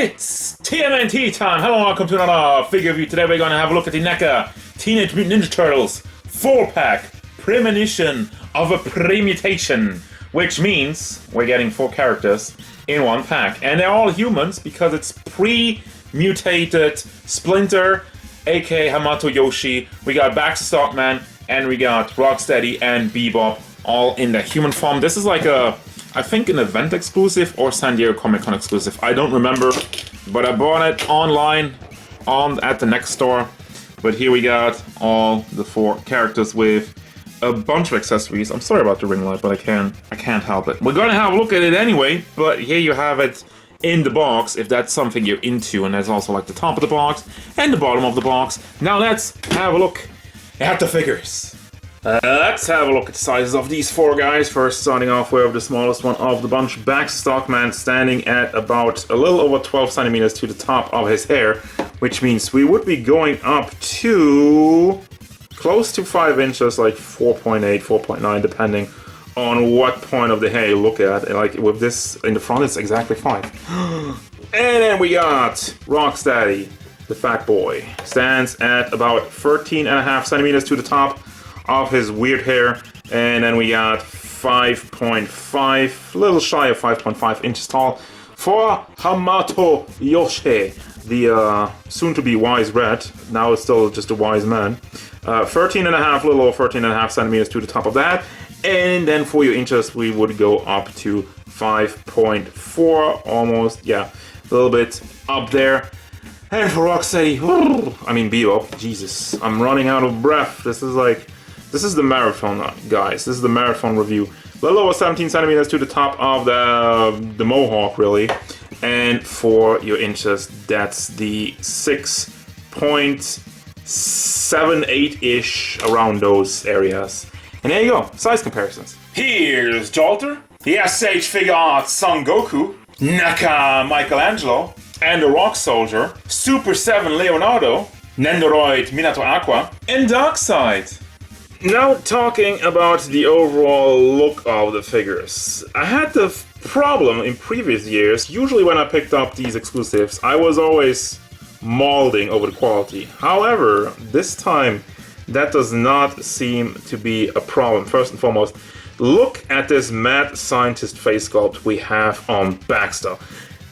It's TMNT time! Hello and welcome to another figure review. Today we're going to have a look at the Neca Teenage Mutant Ninja Turtles 4-pack premonition of a pre-mutation, which means we're getting 4 characters in one pack. And they're all humans because it's pre-mutated Splinter, aka Hamato Yoshi. We got Baxter Stockman, and we got Rocksteady and Bebop all in the human form. This is like I think an event exclusive or San Diego Comic Con exclusive. I don't remember, but I bought it online at the Neca store. But here we got all the 4 characters with a bunch of accessories. I'm sorry about the ring light, but I can't help it. We're gonna have a look at it anyway, but here you have it in the box if that's something you're into, and there's also like the top of the box and the bottom of the box. Now let's have a look at the figures. Let's have a look at the sizes of these 4 guys. First, starting off with the smallest one of the bunch, Baxter Stockman, standing at about a little over 12 centimeters to the top of his hair, which means we would be going up to close to 5 inches, like 4.8, 4.9, depending on what point of the hair you look at. And like with this in the front, it's exactly 5. And then we got Rocksteady, the fat boy, stands at about 13.5 centimeters to the top of his weird hair, and then we got 5.5, a little shy of 5.5 inches tall for Hamato Yoshi, the soon-to-be wise red. Now it's still just a wise man. 13.5, a little over 13.5 centimeters to the top of that, and then for your inches we would go up to 5.4, almost, yeah, a little bit up there. And for Rocksteady, I mean Bebop, Jesus, I'm running out of breath. This is the marathon, guys. This is the marathon review. A little over 17 centimeters to the top of the mohawk, really. And for your inches, that's the 6.78-ish, around those areas. And there you go, size comparisons. Here's Jolter, the SH Figure Arts Son Goku, Neca Michelangelo, and the Rock Soldier, Super 7 Leonardo, Nendoroid Minato Aqua, and Darkseid. Now talking about the overall look of the figures. I had the problem in previous years, usually when I picked up these exclusives, I was always molding over the quality. However, this time that does not seem to be a problem. First and foremost, look at this mad scientist face sculpt we have on Baxter.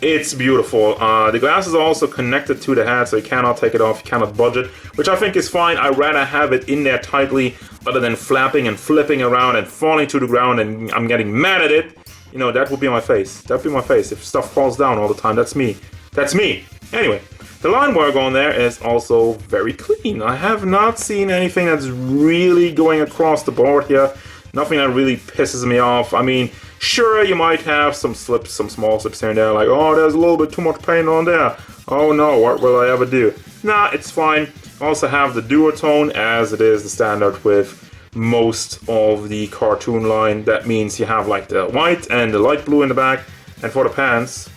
It's beautiful. The glass is also connected to the head, so you cannot take it off, you cannot budge it, which I think is fine. I'd rather have it in there tightly other than flapping and flipping around and falling to the ground and I'm getting mad at it. You know, that would be my face. That would be my face if stuff falls down all the time. That's me. That's me. Anyway, the line work on there is also very clean. I have not seen anything that's really going across the board here. Nothing that really pisses me off. I mean, sure, you might have some slips, some small slips here and there, like, oh, there's a little bit too much paint on there. Oh no, what will I ever do? Nah, it's fine. Also have the duotone, as it is the standard with most of the cartoon line. That means you have like the white and the light blue in the back. And for the pants,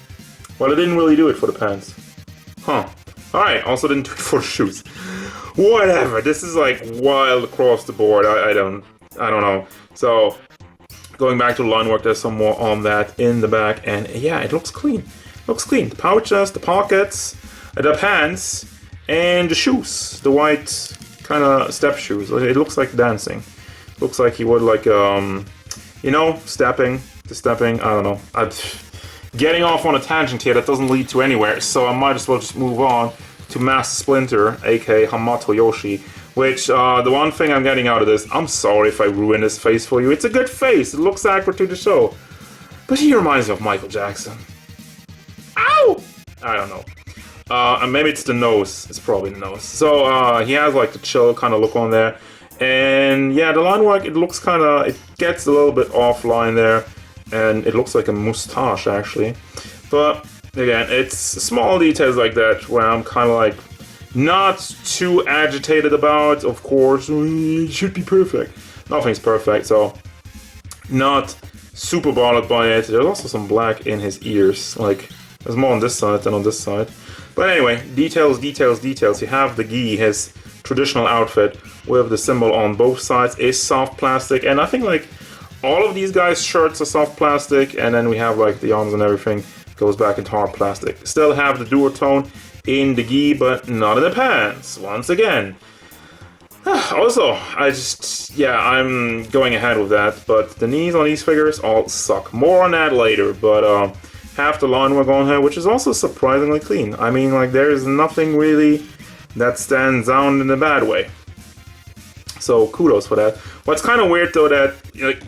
well, it didn't really do it for the pants. Huh. Alright, also didn't do it for the shoes. Whatever, this is like wild across the board. I don't know. So, going back to the line work, there's some more on that in the back, and yeah, it looks clean. Looks clean. The pouches, the pockets, the pants, and the shoes. The white kind of step shoes. It looks like dancing. Looks like he would like, you know, stepping, I don't know. Getting off on a tangent here that doesn't lead to anywhere, so I might as well just move on to Master Splinter, aka Hamato Yoshi. Which, the one thing I'm getting out of this, I'm sorry if I ruin his face for you. It's a good face, it looks accurate to the show. But he reminds me of Michael Jackson. Ow! I don't know. And maybe it's the nose. It's probably the nose. So, he has like the chill kind of look on there. And yeah, the line work, it looks kind of, it gets a little bit offline there. And it looks like a mustache, actually. But, again, it's small details like that where I'm kind of like, not too agitated about. Of course, it should be perfect. Nothing's perfect, so not super bothered by it. There's also some black in his ears. Like, there's more on this side than on this side. But anyway, details, details, details. You have the gi, his traditional outfit with the symbol on both sides is soft plastic, and I think like all of these guys' shirts are soft plastic, and then we have like the arms and everything goes back into hard plastic. Still have the duotone in the gi, but not in the pants, once again. Also, I'm going ahead with that, but the knees on these figures all suck. More on that later, but half the line we're going here, which is also surprisingly clean. I mean, like, there's nothing really that stands out in a bad way. So kudos for that. What's kind of weird though, that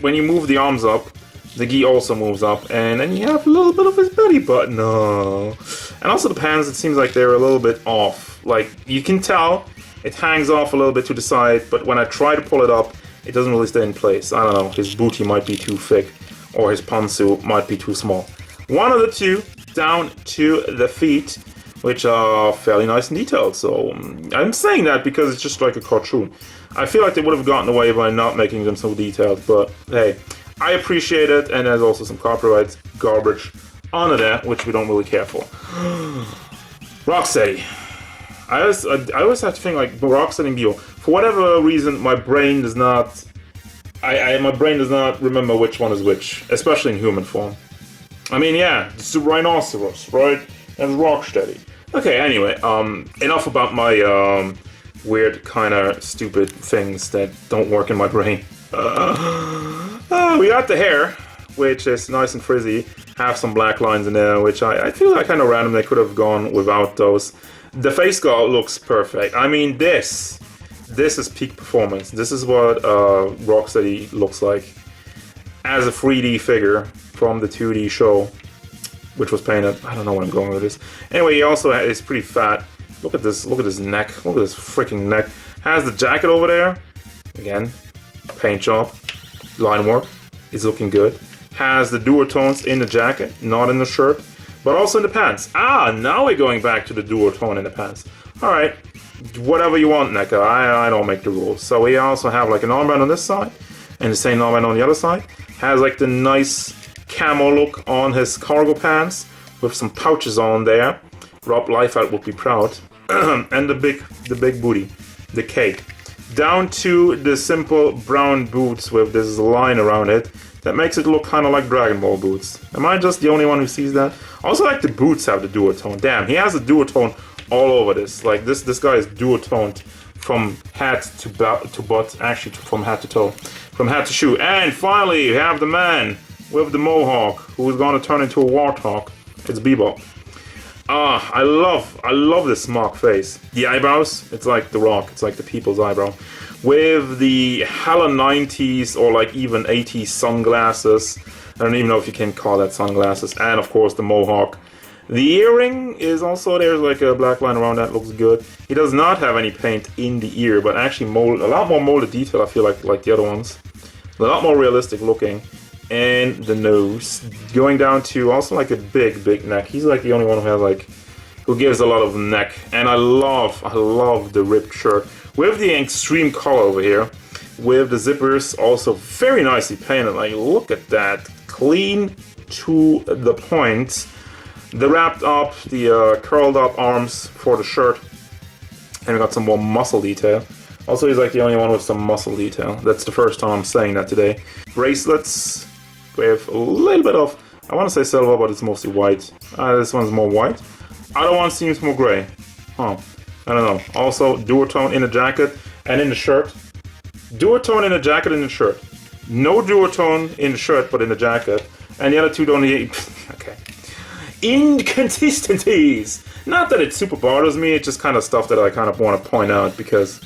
when you move the arms up, the gi also moves up, and then you have a little bit of his belly button. No. And also the pants, it seems like they're a little bit off. Like, you can tell it hangs off a little bit to the side, but when I try to pull it up, it doesn't really stay in place. I don't know, his booty might be too thick, or his pantsuit might be too small. One of the two, down to the feet, which are fairly nice and detailed. So I'm saying that because it's just like a cartoon. I feel like they would have gotten away by not making them so detailed, but hey, I appreciate it, and there's also some copyright garbage on that, which we don't really care for. Rocksteady. I always have to think like Rocksteady and Bio. For whatever reason, my brain does not. My brain does not remember which one is which, especially in human form. I mean, yeah, it's the rhinoceros, right? And Rocksteady. Okay, anyway, enough about my weird, kind of stupid things that don't work in my brain. We got the hair, which is nice and frizzy. Have some black lines in there, which I feel like kind of random. They could have gone without those. The face sculpt looks perfect. I mean, this is peak performance. This is what Rocksteady looks like as a 3D figure from the 2D show, which was painted. I don't know where I'm going with this. Anyway, he also is pretty fat. Look at this neck. Look at this freaking neck. Has the jacket over there. Again, paint job, line work is looking good. Has the duotones in the jacket, not in the shirt, but also in the pants. Now we're going back to the duotone in the pants. Alright, whatever you want, Neca. I don't make the rules. So we also have like an armband on this side, and the same armband on the other side. Has like the nice camo look on his cargo pants, with some pouches on there. Rob Liefeld would be proud. And the big booty, the cake. Down to the simple brown boots with this line around it that makes it look kind of like Dragon Ball boots. Am I just the only one who sees that? Also, like the boots have the duotone. Damn, he has the duotone all over this. Like this guy is duotoned from hat to butt, actually from hat to toe, from hat to shoe. And finally, you have the man with the mohawk who is going to turn into a warthog. It's Bebop. I love this smug face. The eyebrows, it's like The Rock, it's like the people's eyebrow. With the hella 90s or like even 80s sunglasses. I don't even know if you can call that sunglasses. And of course the mohawk. The earring is also, there's like a black line around that, looks good. He does not have any paint in the ear, but actually a lot more molded detail, I feel like the other ones. A lot more realistic looking. And the nose, going down to also like a big neck. He's like the only one who gives a lot of neck. And I love the ripped shirt with the extreme color over here, with the zippers also very nicely painted. Like, look at that, clean to the point. The wrapped up, the curled up arms for the shirt, and we got some more muscle detail. Also, he's like the only one with some muscle detail. That's the first time I'm saying that today. Bracelets with a little bit of, I want to say silver, but it's mostly white. This one's more white. Other one seems more gray. Huh. I don't know. Also, duotone in the jacket and in the shirt. Duotone in the jacket and in the shirt. No duotone in the shirt, but in the jacket. And the other two don't need... Okay. Inconsistencies! Not that it super bothers me, it's just kind of stuff that I kind of want to point out because...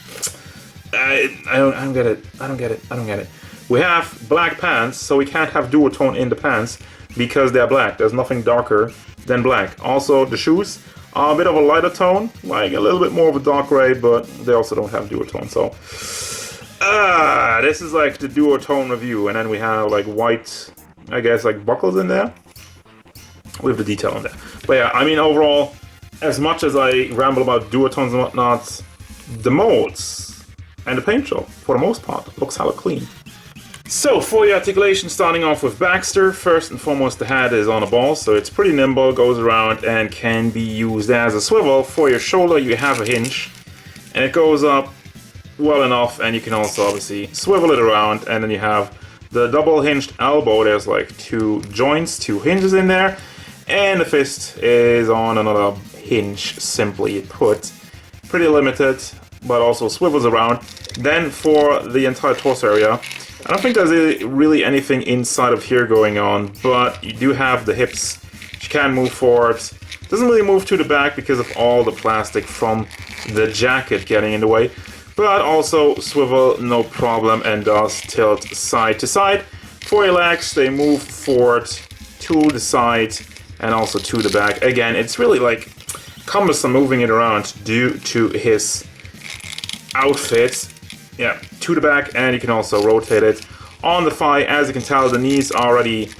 I don't get it. We have black pants, so we can't have duotone in the pants because they're black. There's nothing darker than black. Also, the shoes are a bit of a lighter tone, like a little bit more of a dark gray, but they also don't have duotone. So, this is like the duotone review, and then we have like white, I guess, like buckles in there with the detail on there. But yeah, I mean, overall, as much as I ramble about duotones and whatnot, the molds and the paint job, for the most part, looks hella clean. So, for the articulation, starting off with Baxter, first and foremost the head is on a ball, so it's pretty nimble, goes around and can be used as a swivel. For your shoulder you have a hinge, and it goes up well enough, and you can also obviously swivel it around, and then you have the double hinged elbow. There's like two joints, two hinges in there, And the fist is on another hinge, simply put. Pretty limited, but also swivels around. Then for the entire torso area, I don't think there's really anything inside of here going on, but you do have the hips, which can move forward. Doesn't really move to the back because of all the plastic from the jacket getting in the way, but also swivel no problem and does tilt side to side. For your legs, they move forward to the side and also to the back. Again, it's really like cumbersome moving it around due to his outfit. Yeah, to the back, and you can also rotate it on the thigh. As you can tell, the knees are already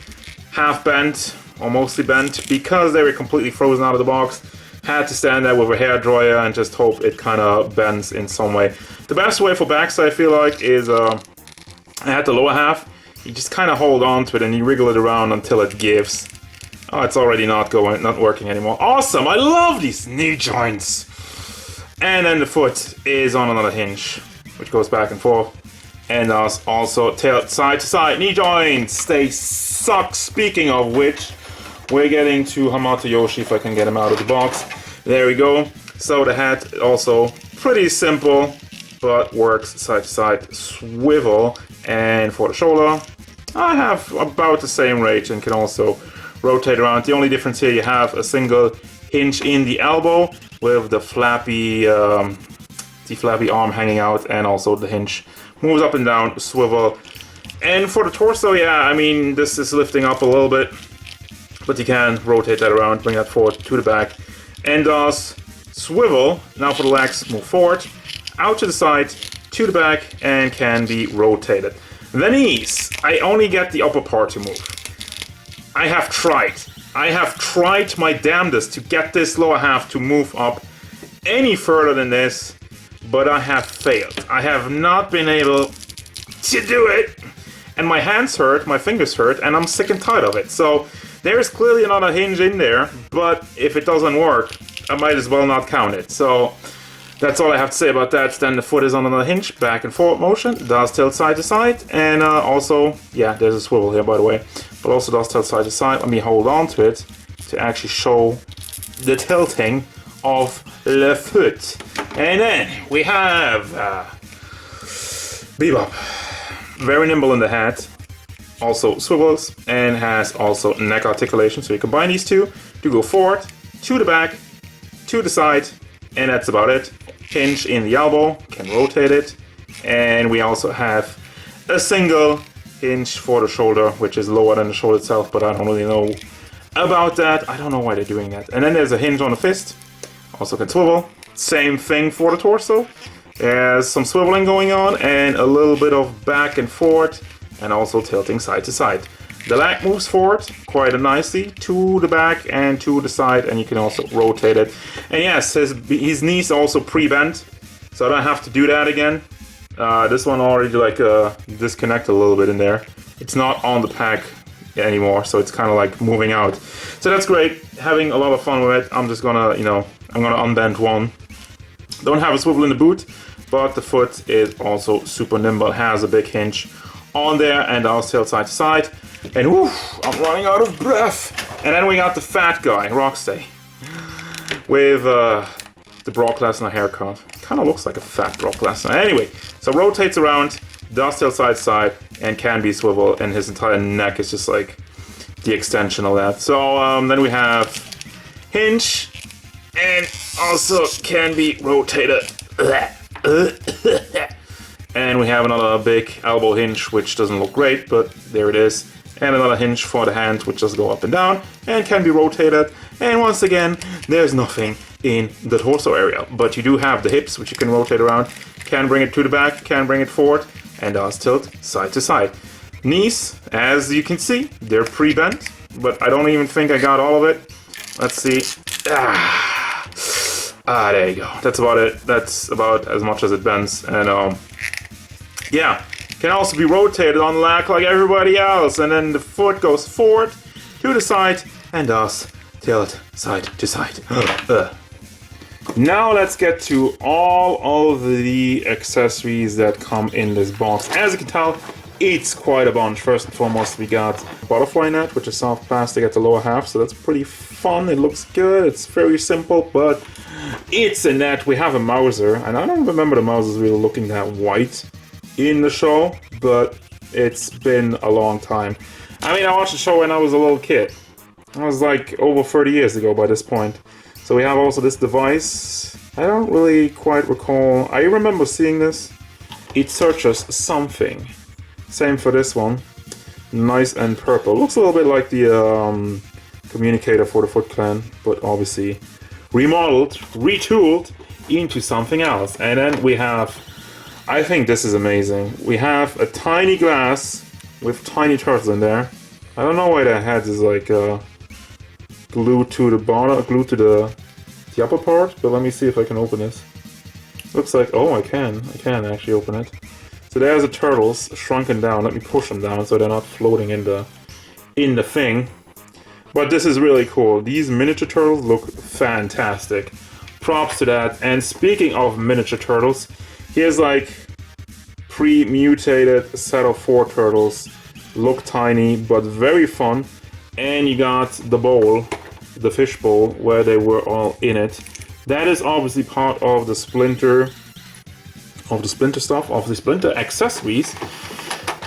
half bent or mostly bent because they were completely frozen out of the box. Had to stand there with a hairdryer and just hope it kind of bends in some way. The best way for Baxter, I feel like, is at the lower half. You just kind of hold on to it and you wriggle it around until it gives. Oh, it's already not working anymore. Awesome! I love these knee joints. And then the foot is on another hinge, which goes back and forth, and also tilt side to side. Knee joints, they suck. Speaking of which, we're getting to Hamato Yoshi if I can get him out of the box. There we go. So the hat also pretty simple, but works side to side swivel. And for the shoulder, I have about the same range and can also rotate around. The only difference here, you have a single hinge in the elbow with the flappy arm hanging out, and also the hinge moves up and down, swivel. And for the torso, yeah, I mean, this is lifting up a little bit, but you can rotate that around, bring that forward to the back, and does swivel. Now for the legs, move forward, out to the side, to the back, and can be rotated. The knees, I only get the upper part to move. I have tried my damnedest to get this lower half to move up any further than this, but I have failed. I have not been able to do it, and my hands hurt, my fingers hurt, and I'm sick and tired of it. So there's clearly another hinge in there, but if it doesn't work, I might as well not count it. So that's all I have to say about that. Then the foot is on another hinge, back and forward motion, does tilt side to side, and also, yeah, there's a swivel here, by the way, but also does tilt side to side. Let me hold on to it to actually show the tilting of the foot. And then we have Bebop. Very nimble in the hat, also swivels, and has also neck articulation. So you combine these two to go forward, to the back, to the side, and that's about it. Hinge in the elbow, can rotate it, and we also have a single hinge for the shoulder, which is lower than the shoulder itself, but I don't really know about that. I don't know why they're doing that. And then there's a hinge on the fist, also can swivel. Same thing for the torso. There's some swiveling going on and a little bit of back and forth, and also tilting side to side. The leg moves forward quite nicely to the back and to the side, and you can also rotate it. And yes, his knees also pre-bent, so I don't have to do that again. This one already like disconnected a little bit in there. It's not on the pack anymore, so it's kind of like moving out. So that's great, having a lot of fun with it. I'm just gonna, I'm gonna unbend one. Don't have a swivel in the boot, but the foot is also super nimble, has a big hinge on there, and I'll tilt side to side. And woof, I'm running out of breath. And then we got the fat guy, Rocksteady, with the Brock Lesnar haircut. Kind of looks like a fat Brock Lesnar. Anyway, so rotates around, does tilt side to side, and can be swivel, and his entire neck is just like the extension of that. So then we have hinge, and also can be rotated. And we have another big elbow hinge, which doesn't look great, but there it is. And another hinge for the hand, which just go up and down and can be rotated. And once again, there's nothing in the torso area, but you do have the hips, which you can rotate around, can bring it to the back, can bring it forward, and does tilt side to side. Knees, as you can see, they're pre-bent, but I don't even think I got all of it. Let's see. There you go. That's about it. That's about as much as it bends. And yeah, can also be rotated on the leg like everybody else. And then the foot goes forward to the side and does tilt side to side. Now let's get to all of the accessories that come in this box. As you can tell, It's quite a bunch. First and foremost, we got butterfly net, which is soft plastic at the lower half, so that's pretty fun. It looks good. It's very simple, but it's a net. We have a Mauser, and I don't remember the Mausers really looking that white in the show, but it's been a long time. I mean, I watched the show when I was a little kid. I was like over 30 years ago by this point. So we have also this device. I don't really quite recall. I remember seeing this. It searches something. Same for this one. Nice and purple. Looks a little bit like the communicator for the Foot Clan, but obviously remodeled, retooled into something else. And then we have, I think this is amazing. We have a tiny glass with tiny turtles in there. I don't know why the head is like glued to the bottom, glued to the upper part, but let me see if I can open this. Looks like, oh, I can actually open it. So there's the turtles shrunken down. Let me push them down so they're not floating in the thing. But this is really cool. These miniature turtles look fantastic. Props to that. And speaking of miniature turtles, here's like pre-mutated set of 4 turtles. Look tiny, but very fun. And you got the bowl, the fish bowl, where they were all in it. That is obviously part of the Splinter stuff, of the Splinter accessories.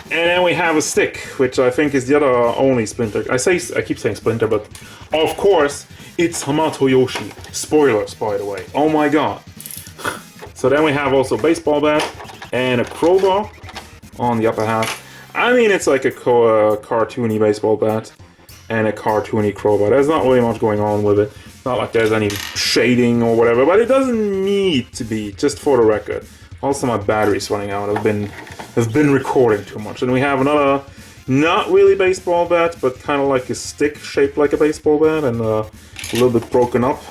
And then we have a stick, which I think is the other only Splinter. I keep saying Splinter, but of course it's Hamato Yoshi. Spoilers, by the way. Oh my god. So then we have also a baseball bat and a crowbar on the upper half. I mean, it's like a cartoony baseball bat and a cartoony crowbar. There's not really much going on with it. Not like there's any shading or whatever, but it doesn't need to be, just for the record. Also, my battery's running out. I've been recording too much. And we have another, not really baseball bat, but kind of like a stick shaped like a baseball bat and a little bit broken up.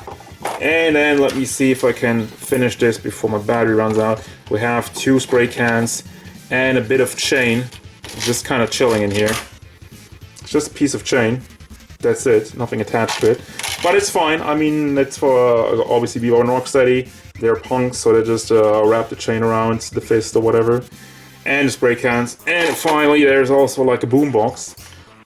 And then let me see if I can finish this before my battery runs out. We have 2 spray cans and a bit of chain, just kind of chilling in here. It's just a piece of chain. That's it. Nothing attached to it. But it's fine. I mean, it's for obviously Bebop and Rocksteady. They're punks, so they just wrap the chain around the fist or whatever. And the spray cans. And finally, there's also like a boombox.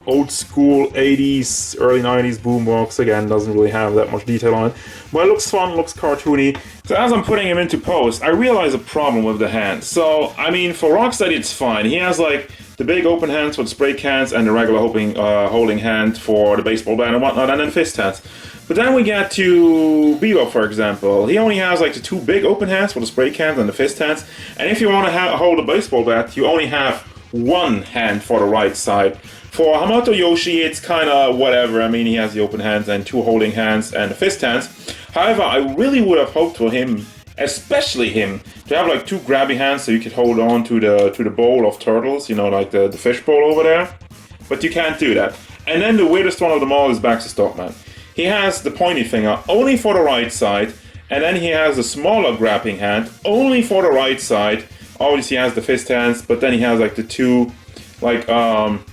Old school 80s, early 90s boombox. Again, doesn't really have that much detail on it. But it looks fun, looks cartoony. So as I'm putting him into post, I realize a problem with the hands. So, I mean, for Rocksteady, it's fine. He has like the big open hands for the spray cans and the regular holding hand for the baseball bat and whatnot, and then fist hands. But then we get to Bebop, for example. He only has like the 2 big open hands for the spray cans and the fist hands. And if you want to hold a baseball bat, you only have 1 hand for the right side. For Hamato Yoshi, it's kind of whatever. I mean, he has the open hands and 2 holding hands and the fist hands. However, I really would have hoped for him, especially him, to have like 2 grabby hands so you could hold on to the bowl of turtles, you know, like the fish bowl over there. But you can't do that. And then the weirdest one of them all is Baxter Stockman. He has the pointy finger only for the right side, and then he has a smaller grabbing hand only for the right side. Obviously he has the fist hands, but then he has like the 2, like 1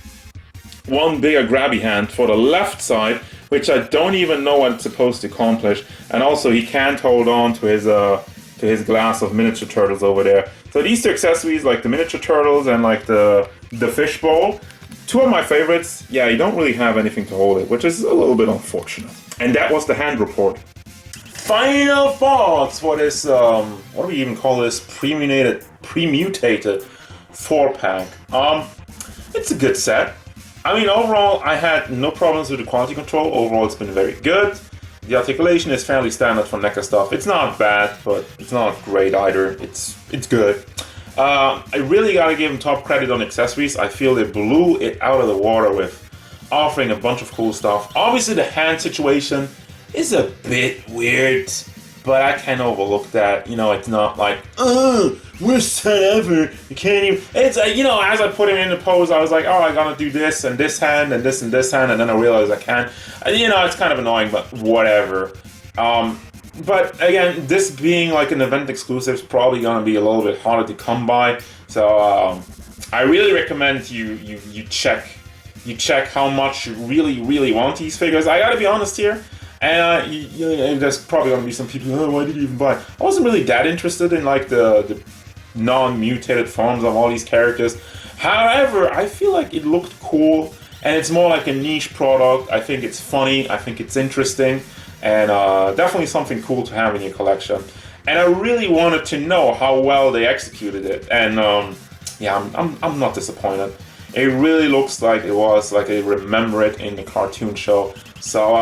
bigger grabby hand for the left side, which I don't even know what it's supposed to accomplish. And also he can't hold on to his glass of miniature turtles over there. So these 2 accessories, like the miniature turtles and like the fish bowl, 2 of my favorites. Yeah, you don't really have anything to hold it, which is a little bit unfortunate. And that was the hand report. Final thoughts for this, what do we even call this, pre-mutated 4-pack. It's a good set. I mean, overall, I had no problems with the quality control. Overall, it's been very good. The articulation is fairly standard for Neca stuff. It's not bad, but it's not great either. It's good. I really gotta give them top credit on accessories. I feel they blew it out of the water with offering a bunch of cool stuff. Obviously, the hand situation is a bit weird, but I can overlook that. You know, it's not like, worst set ever. You can't even. It's you know, as I put it in the pose, I was like, oh, I gotta do this and this hand and this hand, and then I realized I can't. You know, it's kind of annoying, but whatever. But again, this being like an event exclusive is probably gonna be a little bit harder to come by. So I really recommend you check how much you really want these figures. I gotta be honest here. And there's probably gonna be some people, oh, why did you even buy? I wasn't really that interested in like the non-mutated forms of all these characters. However, I feel like it looked cool, and it's more like a niche product. I think it's funny, I think it's interesting, and definitely something cool to have in your collection. And I really wanted to know how well they executed it, and yeah, I'm not disappointed. It really looks like it was like I remember it in the cartoon show. So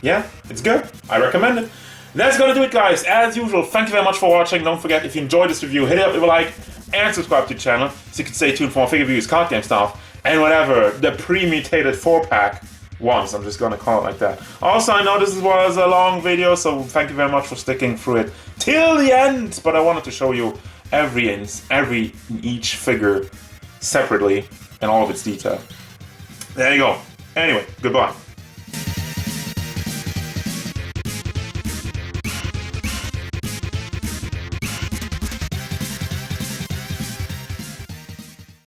yeah, it's good. I recommend it. That's gonna do it, guys. As usual, thank you very much for watching. Don't forget, if you enjoyed this review, hit it up with a like and subscribe to the channel so you can stay tuned for more figure reviews, card game stuff, and whatever the pre-mutated 4-pack wants. I'm just gonna call it like that. Also, I know this was a long video, so thank you very much for sticking through it till the end. But I wanted to show you each figure separately and all of its detail. There you go. Anyway, goodbye.